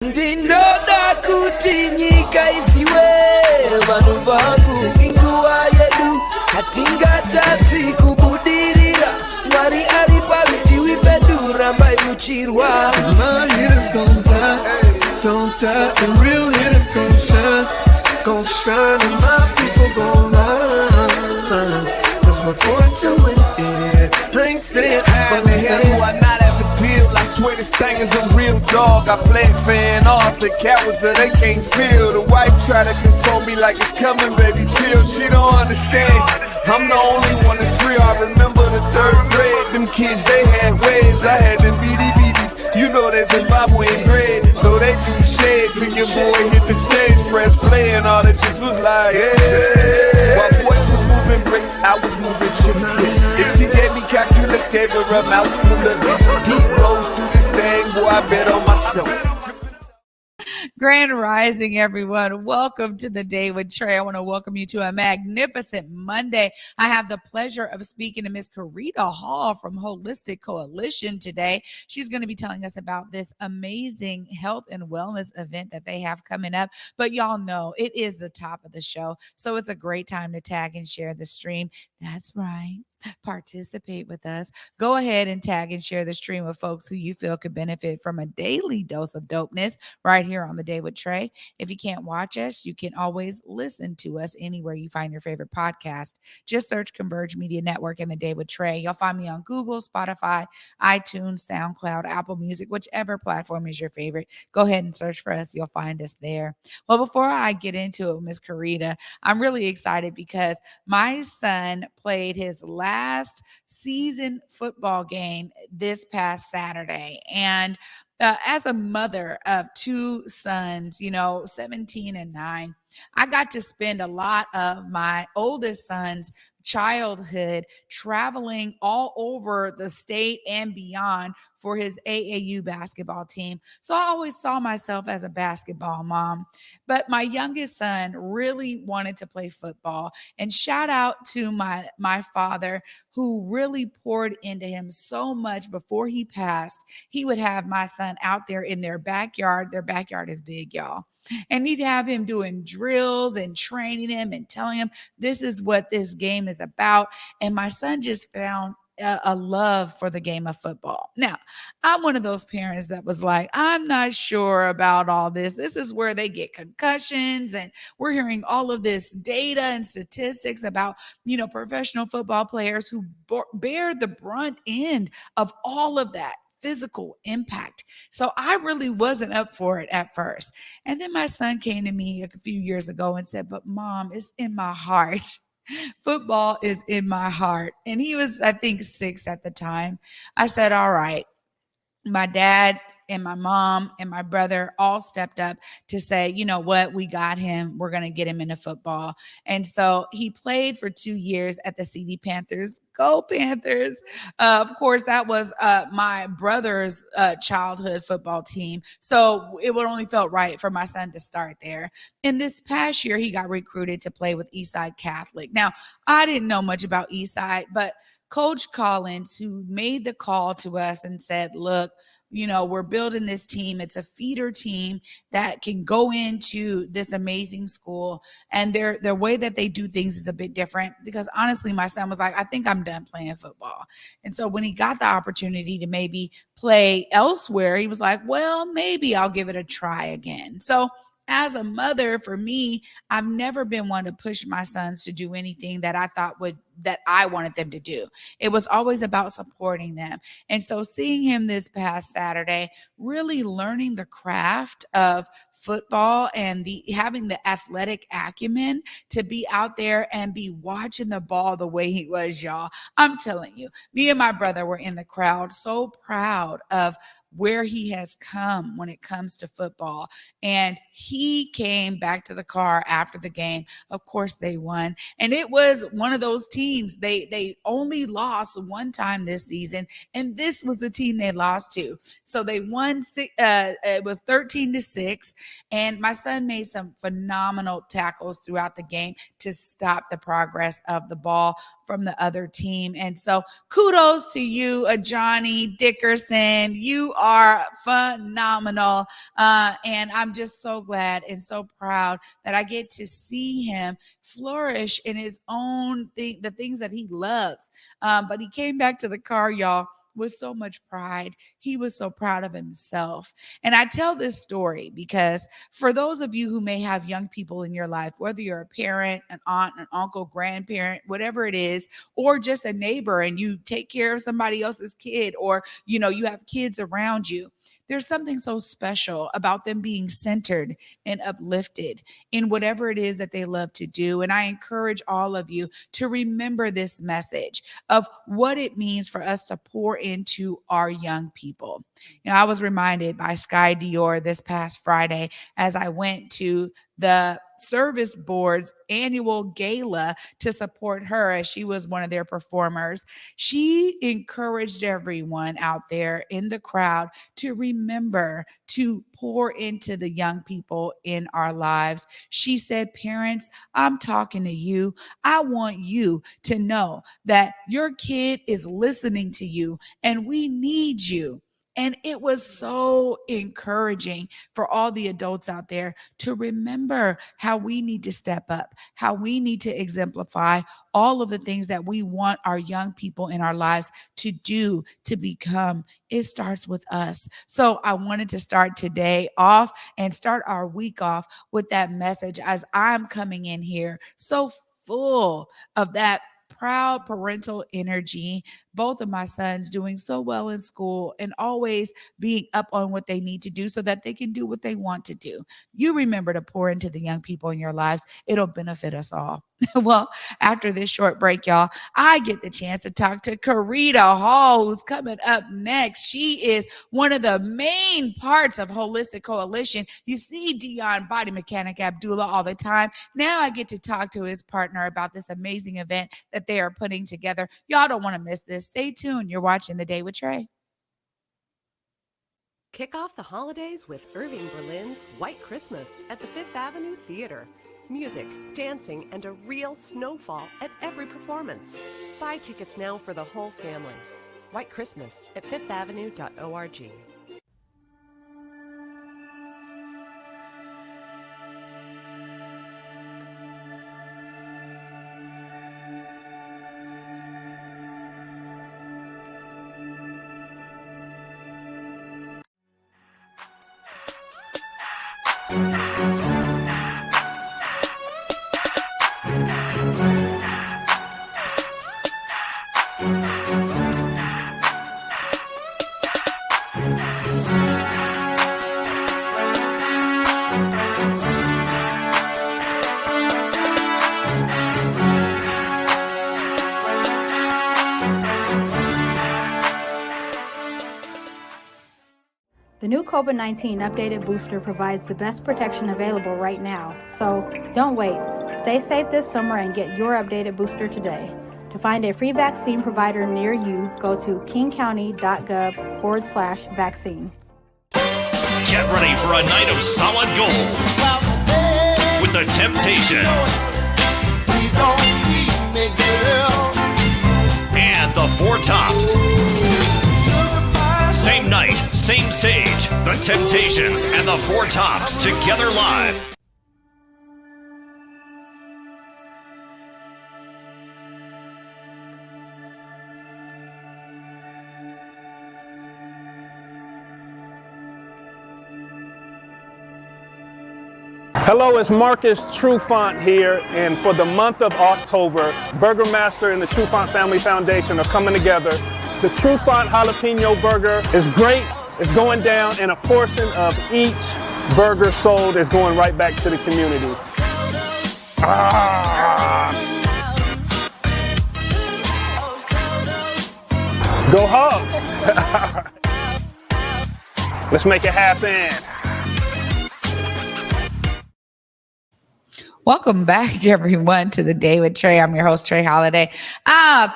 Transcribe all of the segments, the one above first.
Ndinoda kuti nyika isiwe vanhu vangu inguva yedu hatingatadzi kubudirira Mwari ari parutivi pedu rambai muchirwa My hitters don't die, the real hitters gon' shine and my people gon' rise. Cause we're born to win, yeah. I ain't saying When the hell do I not have a deal? I swear this thing is a real dog. I play it fan off, the cowards that they can't feel. The wife try to console me like it's coming, baby, chill. She don't understand. I'm the only one that's real. I remember the third grade. Them kids, they had waves. I had them BDBs. You know that Zimbabwean grade. So they do shades. And your boy hit the stage, press play, and all the chicks was like, yeah. While boys was moving bricks, I was moving chips. If she gave me calculus, gave her a mouthful of it. Heat rose to this thing, boy, I bet on myself. Grand Rising, everyone. Welcome to the Day with Trae. I want to welcome you to a magnificent Monday. I have the pleasure of speaking to Miss Carita Hall from Holistic Coalition today. She's going to be telling us about this amazing health and wellness event that they have coming up. But y'all know it is the top of the show, so it's a great time to tag and share the stream. That's right. Participate with us. Go ahead and tag and share the stream with folks who you feel could benefit from a daily dose of dopeness right here on the Day with Trae. If you can't watch us, you can always listen to us anywhere you find your favorite podcast. Just search Converge Media Network and the Day with Trae. You'll find me on Google, Spotify, iTunes, SoundCloud, Apple Music, whichever platform is your favorite. Go ahead and search for us. You'll find us there. Well, before I get into it, Miss Carita, I'm really excited because my son played his last season football game this past Saturday. And as a mother of two sons, 17 and 9, I got to spend a lot of my oldest son's childhood traveling all over the state and beyond for his AAU basketball team. So I always saw myself as a basketball mom. But my youngest son really wanted to play football. And shout out to my father, who really poured into him so much before he passed. He would have my son out there in their backyard. Their backyard is big, y'all. And he'd have him doing drills and training him and telling him this is what this game is about. And my son just found a love for the game of football. Now, I'm one of those parents that was like, I'm not sure about all this. This is where they get concussions, and we're hearing all of this data and statistics about, professional football players who bear the brunt end of all of that physical impact. So I really wasn't up for it at first. And then my son came to me a few years ago and said, but Mom, it's in my heart. Football is in my heart. And he was, I think, 6 at the time. I said, all right. My dad and my mom and my brother all stepped up to say, you know what, we got him. We're going to get him into football. And so he played for 2 years at the CD Panthers. Go Panthers. Of course, that was my brother's childhood football team. So it would only felt right for my son to start there. And this past year, he got recruited to play with Eastside Catholic. Now, I didn't know much about Eastside, but Coach Collins, who made the call to us and said, look, we're building this team. It's a feeder team that can go into this amazing school. And their way that they do things is a bit different, because honestly, my son was like, I think I'm done playing football. And so when he got the opportunity to maybe play elsewhere, he was like, well, maybe I'll give it a try again. So as a mother, for me, I've never been one to push my sons to do anything that I thought that I wanted them to do. It was always about supporting them. And so seeing him this past Saturday, really learning the craft of football and having the athletic acumen to be out there and be watching the ball the way he was, y'all. I'm telling you, me and my brother were in the crowd, so proud of where he has come when it comes to football. And he came back to the car after the game. Of course, they won. And it was one of those teams. They only lost one time this season, and this was the team they lost to. So they won. It was 13-6, and my son made some phenomenal tackles throughout the game to stop the progress of the ball. from the other team. And so kudos to you, Johnny Dickerson. You are phenomenal. And I'm just so glad and so proud that I get to see him flourish in his own thing, the things that he loves. But he came back to the car, y'all, with so much pride. He was so proud of himself. And I tell this story because for those of you who may have young people in your life, whether you're a parent, an aunt, an uncle, grandparent, whatever it is, or just a neighbor and you take care of somebody else's kid, or, you know, you have kids around you, there's something so special about them being centered and uplifted in whatever it is that they love to do. And I encourage all of you to remember this message of what it means for us to pour into our young people. You know, I was reminded by Sky Dior this past Friday as I went to the service board's annual gala to support her as she was one of their performers. She encouraged everyone out there in the crowd to remember to pour into the young people in our lives. She said, parents, I'm talking to you. I want you to know that your kid is listening to you and we need you. And it was so encouraging for all the adults out there to remember how we need to step up, how we need to exemplify all of the things that we want our young people in our lives to do, to become. It starts with us. So I wanted to start today off and start our week off with that message as I'm coming in here so full of that proud parental energy, both of my sons doing so well in school and always being up on what they need to do so that they can do what they want to do. You remember to pour into the young people in your lives. It'll benefit us all. Well, after this short break, y'all, I get the chance to talk to Carita Hall, who's coming up next. She is one of the main parts of Holistic Coalition. You see Dion Body Mechanic Abdullah all the time. Now I get to talk to his partner about this amazing event that they are putting together. Y'all don't want to miss this. Stay tuned. You're watching The Day with Trae. Kick off the holidays with Irving Berlin's White Christmas at the Fifth Avenue Theater. Music, dancing, and a real snowfall at every performance. Buy tickets now for the whole family. White Christmas at fifthavenue.org. The new COVID-19 updated booster provides the best protection available right now. So don't wait. Stay safe this summer and get your updated booster today. To find a free vaccine provider near you, go to kingcounty.gov/vaccine. Get ready for a night of solid gold with the Temptations and the Four Tops. Same night, same stage. The Temptations and the Four Tops together live. Hello, it's Marcus Trufant here, and for the month of October, Burgermaster and the Trufant Family Foundation are coming together. The Trufant Jalapeno Burger is great. It's going down, and a portion of each burger sold is going right back to the community. Go Hawks! Let's make it happen. Welcome back, everyone, to the Day with Trae. I'm your host, Trae Holiday.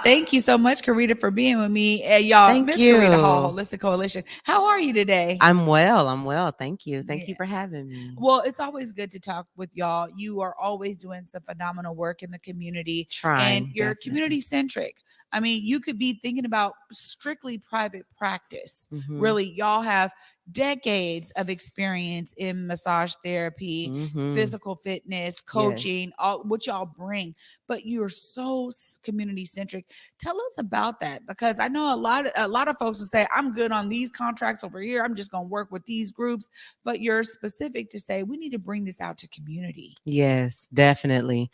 Thank you so much, Carita, for being with me. Y'all, Thank Miss you. Carita Hall, Holistic Coalition. How are you today? I'm well. Thank you. Thank you Yeah. for having me. Well, it's always good to talk with y'all. You are always doing some phenomenal work in the community, and Trying, you're definitely. community centric. I mean, you could be thinking about strictly private practice. Mhm. Really, y'all have decades of experience in massage therapy, Mhm. physical fitness, coaching, all what y'all bring. But you're so community centric. Tell us about that, because I know a lot of folks will say, "I'm good on these contracts over here. I'm just going to work with these groups." But you're specific to say we need to bring this out to community. Yes, definitely.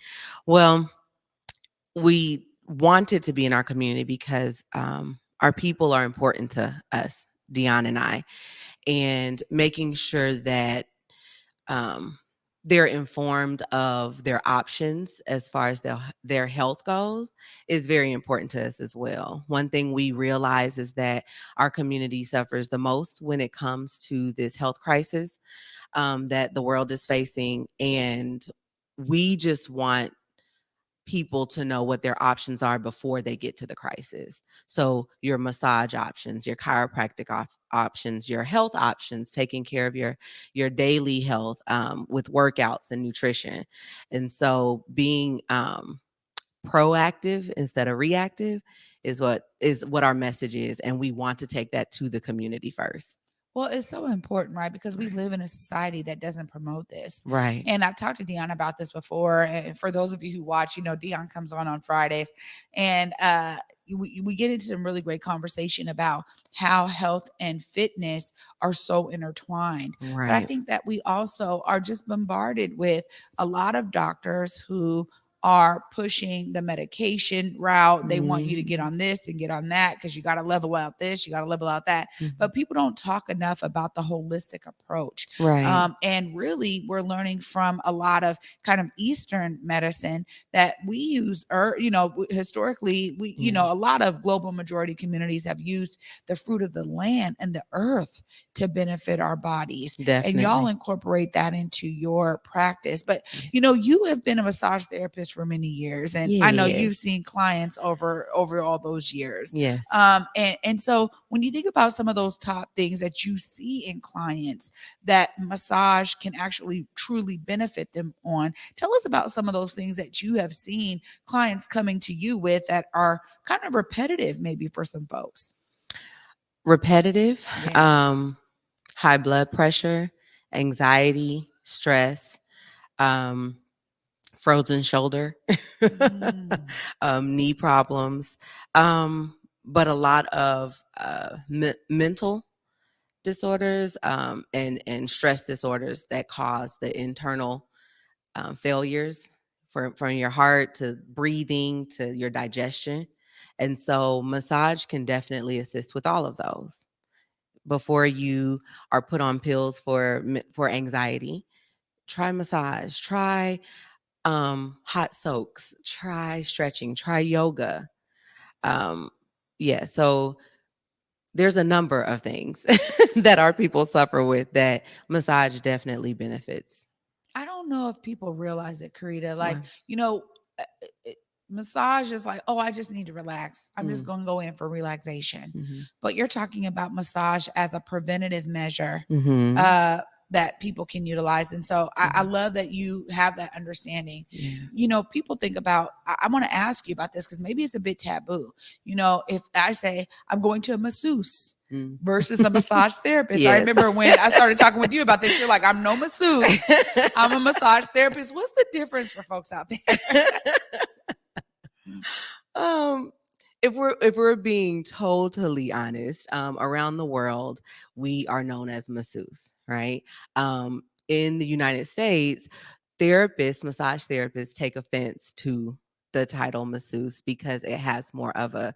Well, we wanted to be in our community because our people are important to us, Dion and I, and making sure that um, they're informed of their options as far as their health goes is very important to us as well. One thing we realize is that our community suffers the most when it comes to this health crisis that the world is facing. And we just want people to know what their options are before they get to the crisis. So your massage options, your chiropractic options, your health options, taking care of your daily health with workouts and nutrition. And so being proactive instead of reactive is what our message is, and we want to take that to the community first. Well, it's so important, right? Because we live in a society that doesn't promote this. Right. And I've talked to Dion about this before. And for those of you who watch, Dion comes on Fridays, and we get into some really great conversation about how health and fitness are so intertwined. Right. But I think that we also are just bombarded with a lot of doctors who are pushing the medication route. They want you to get on this and get on that because you got to level out this, you got to level out that. But people don't talk enough about the holistic approach. Right. And really, we're learning from a lot of kind of Eastern medicine that we use, historically, a lot of global majority communities have used the fruit of the land and the earth to benefit our bodies. Definitely. And y'all incorporate that into your practice. But, you have been a massage therapist for many years, and I know you've seen clients over all those years. Yes. And so when you think about some of those top things that you see in clients that massage can actually truly benefit them on, tell us about some of those things that you have seen clients coming to you with that are kind of repetitive, maybe for some folks. Repetitive, Yeah. high blood pressure, anxiety, stress, frozen shoulder, knee problems, but a lot of mental disorders and stress disorders that cause the internal failures from your heart to breathing to your digestion. And so massage can definitely assist with all of those. Before you are put on pills for anxiety, try massage, try hot soaks, try stretching, try yoga. So there's a number of things that our people suffer with that massage definitely benefits. I don't know if people realize it, Carita. Like, Wow. uh, massage is like, oh, I just need to relax. I'm just Mm. going to go in for relaxation. Mhm. But you're talking about massage as a preventative measure Mhm. that people can utilize. And so I Mhm. love that you have that understanding. Yeah. People think about, I want to ask you about this because maybe it's a bit taboo. If I say I'm going to a masseuse versus a massage therapist. I Yes. remember when I started talking with you about this, you're like, I'm no masseuse, I'm a massage therapist. What's the difference for folks out there? If we're being totally honest, around the world, we are known as masseuse, right? In the United States, massage therapists take offense to the title masseuse because it has more of a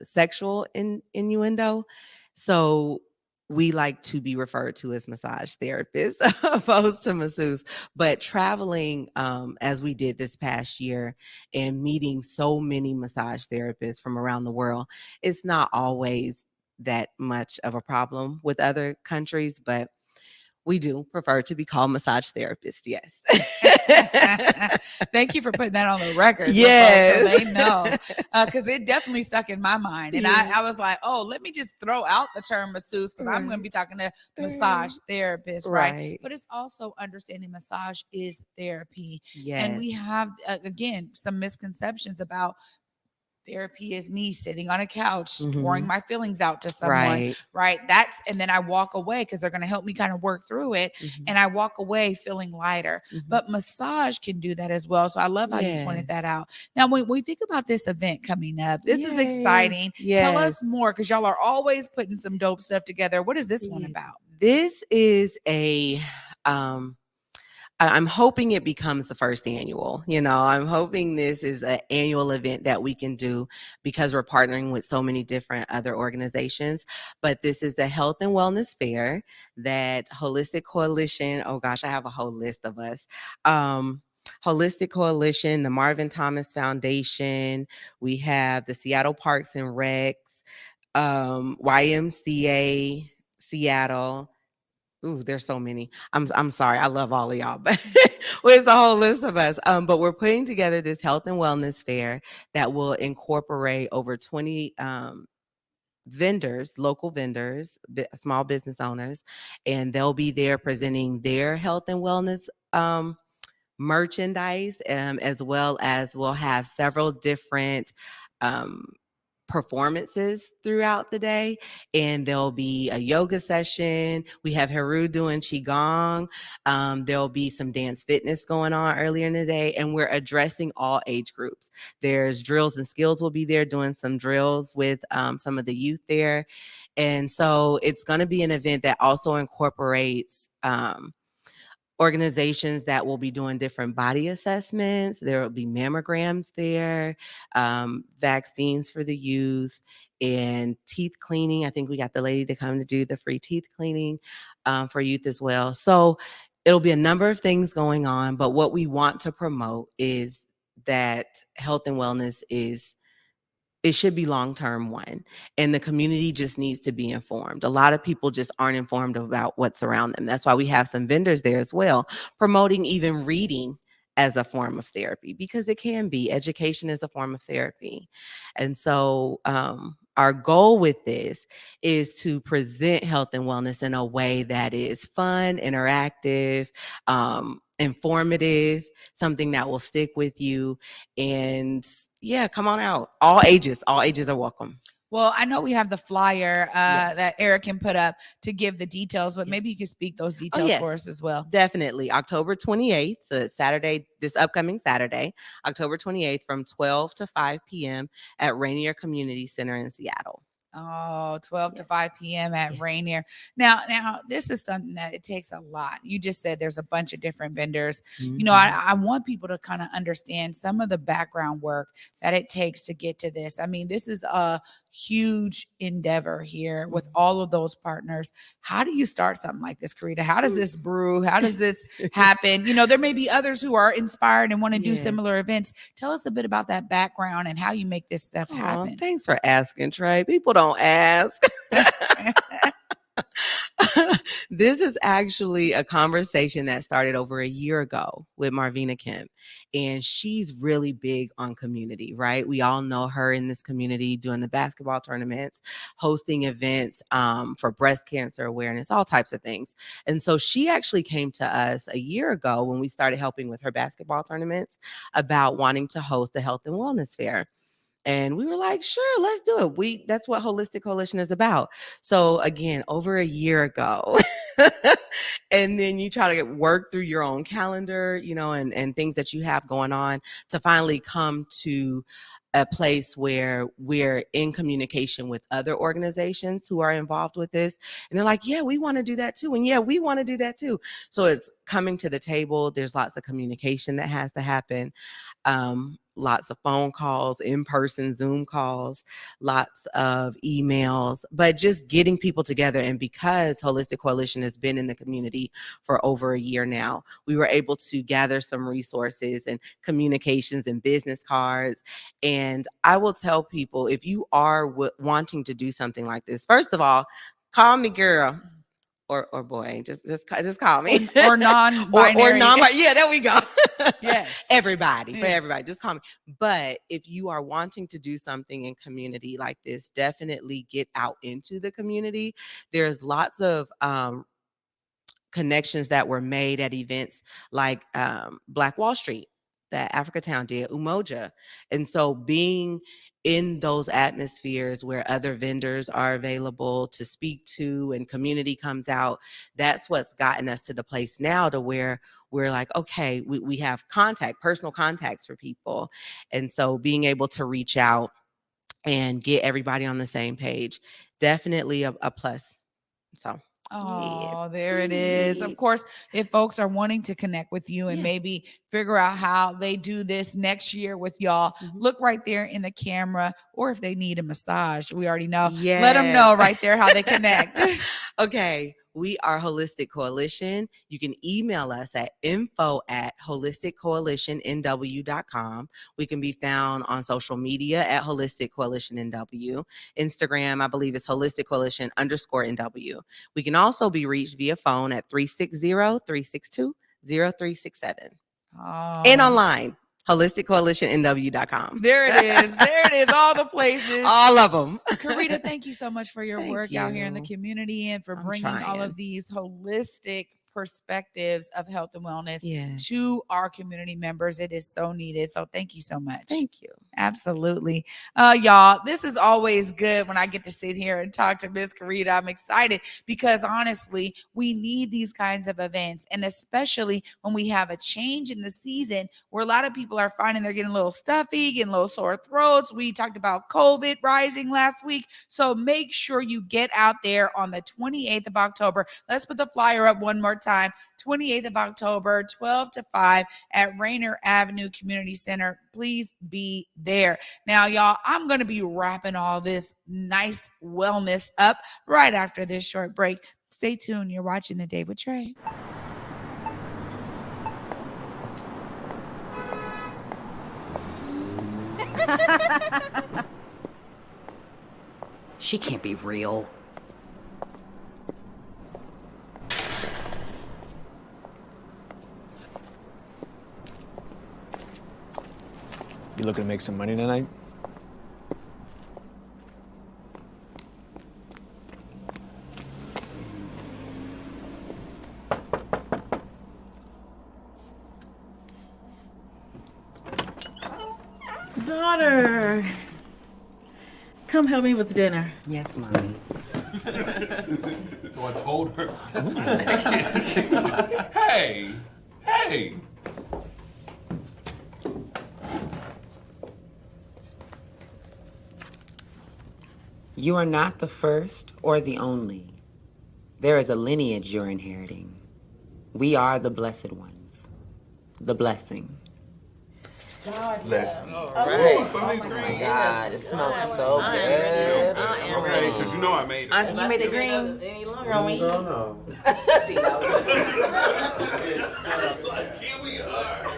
sexual innuendo. So we like to be referred to as massage therapists opposed to masseuse. But traveling as we did this past year and meeting so many massage therapists from around the world, it's not always that much of a problem with other countries, but we do prefer to be called massage therapists, yes. Thank you for putting that on the record. Yes. For folks, so they know. Because it definitely stuck in my mind. And I was like, oh, let me just throw out the term masseuse because I'm going to be talking to massage therapists, right? But it's also understanding massage is therapy. Yes. And we have, again, some misconceptions about therapy is me sitting on a couch pouring my feelings out to someone, right? That's, and then I walk away because they're going to help me kind of work through it, and I walk away feeling lighter. But massage can do that as well. So I love how you pointed that out. Now, when we think about this event coming up, this is exciting. Tell us more, because y'all are always putting some dope stuff together. What is this one about? This is I'm hoping it becomes the first annual. I'm hoping this is an annual event that we can do because we're partnering with so many different other organizations. But this is the Health and Wellness Fair that Holistic Coalition, oh gosh, I have a whole list of us. Holistic Coalition, the Marvin Thomas Foundation, we have the Seattle Parks and Recs, YMCA Seattle. Ooh, there's so many. I'm sorry. I love all of y'all, but there's a whole list of us. But we're putting together this health and wellness fair that will incorporate over 20 vendors, local vendors, small business owners, and they'll be there presenting their health and wellness merchandise, as well as we'll have several different performances throughout the day, and there'll be a yoga session. We have Haru doing qigong. There'll be some dance fitness going on earlier in the day, and we're addressing all age groups. There's drills and skills will be there doing some drills with some of the youth there, and so it's going to be an event that also incorporates organizations that will be doing different body assessments. There will be mammograms there, vaccines for the youth, and teeth cleaning. I think we got the lady to come to do the free teeth cleaning for youth as well. So it'll be a number of things going on, but what we want to promote is that health and wellness it should be long-term one, and the community just needs to be informed. A lot of people just aren't informed about what's around them. That's why we have some vendors there as well, promoting even reading as a form of therapy, because it can be. Education is a form of therapy. And so our goal with this is to present health and wellness in a way that is fun, interactive, informative, something that will stick with you. And yeah, come on out. All ages are welcome. Well, I know we have the flyer that Eric can put up to give the details, but maybe you could speak those details for us as well. Definitely. October 28th, so it's Saturday, this upcoming Saturday, October 28th from 12 to 5 p.m. at Rainier Community Center in Seattle. Oh, 12 to 5 p.m. at Rainier. Now, this is something that it takes a lot. You just said there's a bunch of different vendors. You know, I want people to kind of understand some of the background work that it takes to get to this. I mean, this is a huge endeavor here with all of those partners. How do you start something like this, Carita? How does this brew? How does this happen? You know, there may be others who are inspired and want to do similar events. Tell us a bit about that background and how you make this stuff happen. Thanks for asking, Trae. People don't ask. This is actually a conversation that started over a year ago with Marvina Kemp, and she's really big on community, right? We all know her in this community doing the basketball tournaments, hosting events for breast cancer awareness, all types of things. And so she actually came to us a year ago when we started helping with her basketball tournaments about wanting to host the Health and Wellness Fair. And we were like, sure, let's do it. That's what Holistic Coalition is about. So again, over a year ago, and then you try to work through your own calendar, you know, and things that you have going on to finally come to a place where we're in communication with other organizations who are involved with this. And they're like, yeah, we want to do that too. And yeah, we want to do that too. So it's coming to the table. There's lots of communication that has to happen. Lots of phone calls, in-person Zoom calls, lots of emails, but just getting people together. And because Holistic Coalition has been in the community for over a year now, we were able to gather some resources and communications and business cards. And I will tell people, if you are wanting to do something like this, first of all, call me, girl, or boy, just call me. Or non-binary. or non-binary. Yeah, there we go. Yes. Everybody, for Yeah. everybody, just call me. But if you are wanting to do something in community like this, definitely get out into the community. There's lots of connections that were made at events like Black Wall Street that Africatown did, Umoja. And so being in those atmospheres where other vendors are available to speak to and community comes out, that's what's gotten us to the place now to where we're like, okay, we have personal contacts for people. And so being able to reach out and get everybody on the same page, definitely a plus. So. Oh, there it is. Of course, if folks are wanting to connect with you and maybe figure out how they do this next year with y'all, look right there in the camera. Or if they need a massage, we already know. Let them know right there how they connect. Okay. We are Holistic Coalition. You can email us at info@holisticcoalitionnw.com. We can be found on social media at Holistic Coalition NW. Instagram, I believe it's Holistic Coalition _NW. We can also be reached via phone at 360-362-0367. And online, holisticcoalitionnw.com. There it is. There it is. All the places. All of them. Carita, thank you so much for your work out here in the community and for bringing all of these holistic perspectives of health and wellness to our community members. It is so needed. So thank you so much. Thank you. Absolutely. Y'all, this is always good when I get to sit here and talk to Miss Carita. I'm excited because honestly, we need these kinds of events. And especially when we have a change in the season where a lot of people are finding they're getting a little stuffy, getting a little sore throats. We talked about COVID rising last week. So make sure you get out there on the 28th of October. Let's put the flyer up one more time. 28th of October, 12 to 5 at Reair Avenue Community Center. Please be there. Now, y'all, I'm going to be wrapping all this nice wellness up right after this short break. Stay tuned. You're watching The Day with Trae. She can't be real. You looking to make some money tonight? Daughter, come help me with dinner. Yes, Mommy. So I told her. Hey! You are not the first or the only. There is a lineage you're inheriting. We are the blessed ones. The blessing. Blessing. All right. Oh my God, it smells so good. Okay, because you know I made it. Auntie, you made the green. Any longer on me? No. Here we are.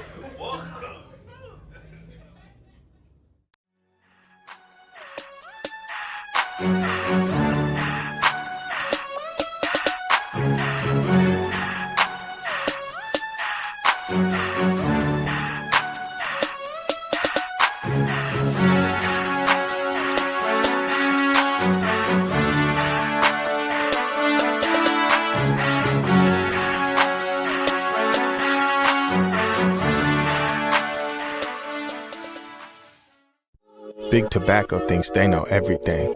Big Tobacco thinks they know everything.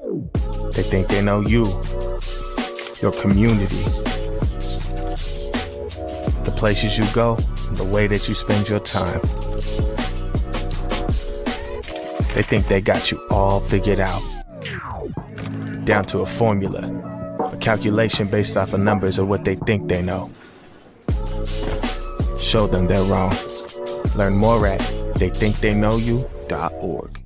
They think they know you, your community, the places you go, the way that you spend your time. They think they got you all figured out, down to a formula, a calculation based off of numbers of what they think they know. Show them they're wrong. Learn more at theythinktheyknowyou.org.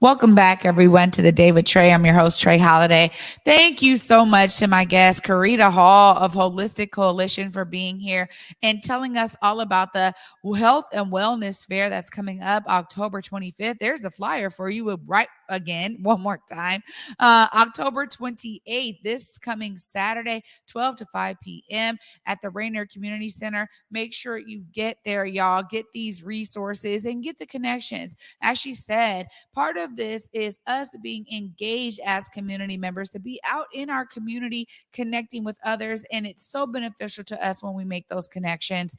Welcome back, everyone, to The Day with Trae. I'm your host, Trae Holiday. Thank you so much to my guest, Carita Hall of Holistic Coalition, for being here and telling us all about the health and wellness fair that's coming up October 25th. There's the flyer for you right again, one more time. October 28th, this coming Saturday, 12 to 5 p.m. at the Reair Community Center. Make sure you get there, y'all. Get these resources and get the connections. As she said, part of this is us being engaged as community members to be out in our community, connecting with others. And it's so beneficial to us when we make those connections.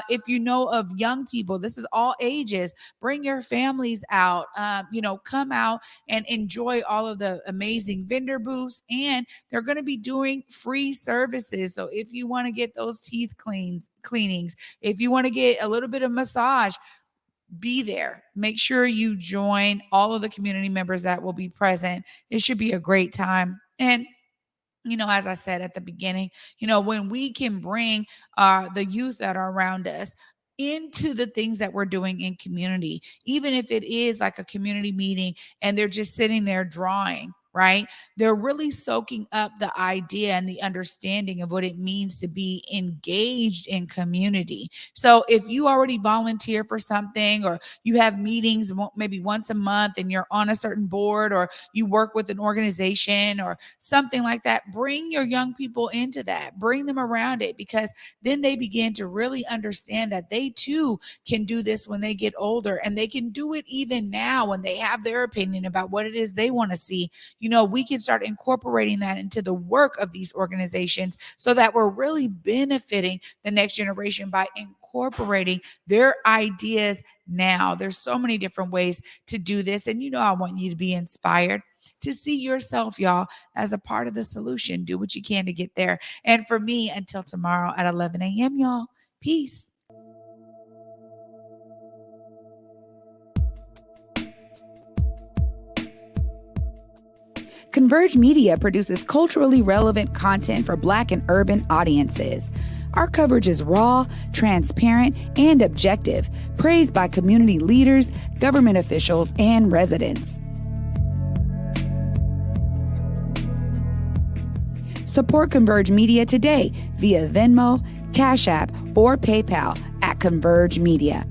If you know of young people, this is all ages, bring your families out, come out and enjoy all of the amazing vendor booths. And they're going to be doing free services. So if you want to get those teeth cleanings, if you want to get a little bit of massage, be there. Make sure you join all of the community members that will be present. It should be a great time. And as I said at the beginning, when we can bring the youth that are around us into the things that we're doing in community, even if it is like a community meeting and they're just sitting there drawing, right? They're really soaking up the idea and the understanding of what it means to be engaged in community. So if you already volunteer for something, or you have meetings maybe once a month and you're on a certain board, or you work with an organization or something like that, bring your young people into that, bring them around it, because then they begin to really understand that they too can do this when they get older, and they can do it even now when they have their opinion about what it is they want to see. We can start incorporating that into the work of these organizations so that we're really benefiting the next generation by incorporating their ideas now. There's so many different ways to do this. And I want you to be inspired to see yourself, y'all, as a part of the solution. Do what you can to get there. And for me, until tomorrow at 11 a.m., y'all, peace. Converge Media produces culturally relevant content for Black and urban audiences. Our coverage is raw, transparent, and objective, praised by community leaders, government officials, and residents. Support Converge Media today via Venmo, Cash App, or PayPal at Converge Media.